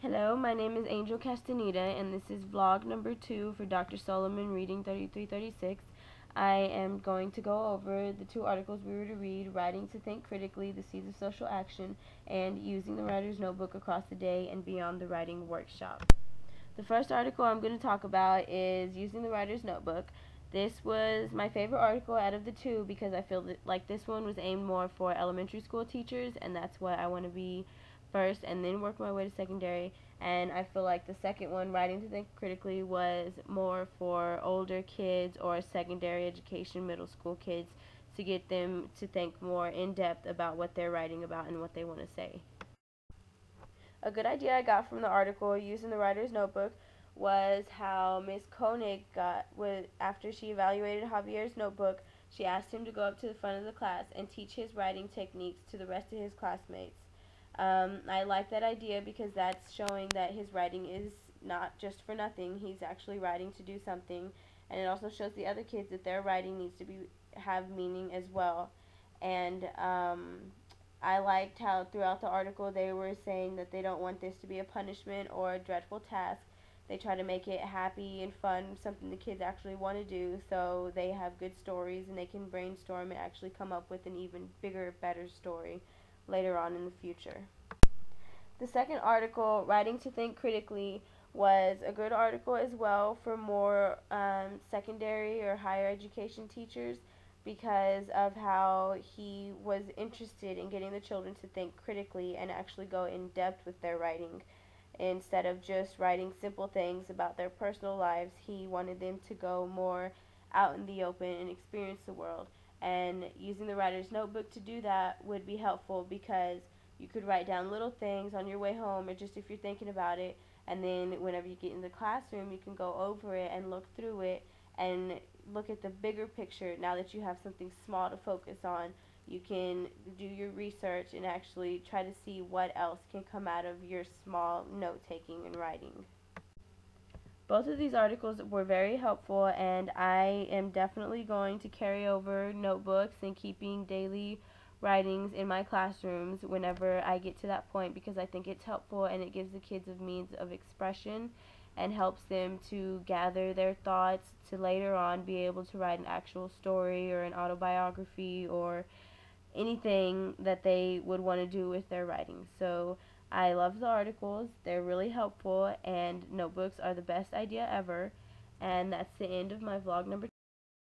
Hello, my name is Angel Castaneda, and this is vlog number 2 for Dr. Solomon Reading 3336. I am going to go over the two articles we were to read, Writing to Think Critically, The Seeds of Social Action, and Using the Writer's Notebook Across the Day and Beyond the Writing Workshop. The first article I'm going to talk about is Using the Writer's Notebook. This was my favorite article out of the two because I feel that like this one was aimed more for elementary school teachers, and that's what I want to be first and then work my way to secondary. And I feel like the second one, Writing to Think Critically, was more for older kids or secondary education, middle school kids, to get them to think more in depth about what they're writing about and what they want to say. A good idea I got from the article Using the Writer's Notebook was how Miss Koenig after she evaluated Javier's notebook, she asked him to go up to the front of the class and teach his writing techniques to the rest of his classmates. I like that idea because that's showing that his writing is not just for nothing. He's actually writing to do something, and it also shows the other kids that their writing needs to have meaning as well. And I liked how throughout the article they were saying that they don't want this to be a punishment or a dreadful task. They try to make it happy and fun, something the kids actually want to do, so they have good stories and they can brainstorm and actually come up with an even bigger, better story later on in the future. The second article, Writing to Think Critically, was a good article as well for more secondary or higher education teachers because of how he was interested in getting the children to think critically and actually go in depth with their writing. Instead of just writing simple things about their personal lives, he wanted them to go more out in the open and experience the world. And using the writer's notebook to do that would be helpful because you could write down little things on your way home or just if you're thinking about it, and then whenever you get in the classroom you can go over it and look through it and look at the bigger picture. Now that you have something small to focus on, you can do your research and actually try to see what else can come out of your small note taking and writing. Both of these articles were very helpful, and I am definitely going to carry over notebooks and keeping daily writings in my classrooms whenever I get to that point because I think it's helpful and it gives the kids a means of expression and helps them to gather their thoughts to later on be able to write an actual story or an autobiography or anything that they would want to do with their writing. So I love the articles. They're really helpful, and notebooks are the best idea ever. And that's the end of my vlog number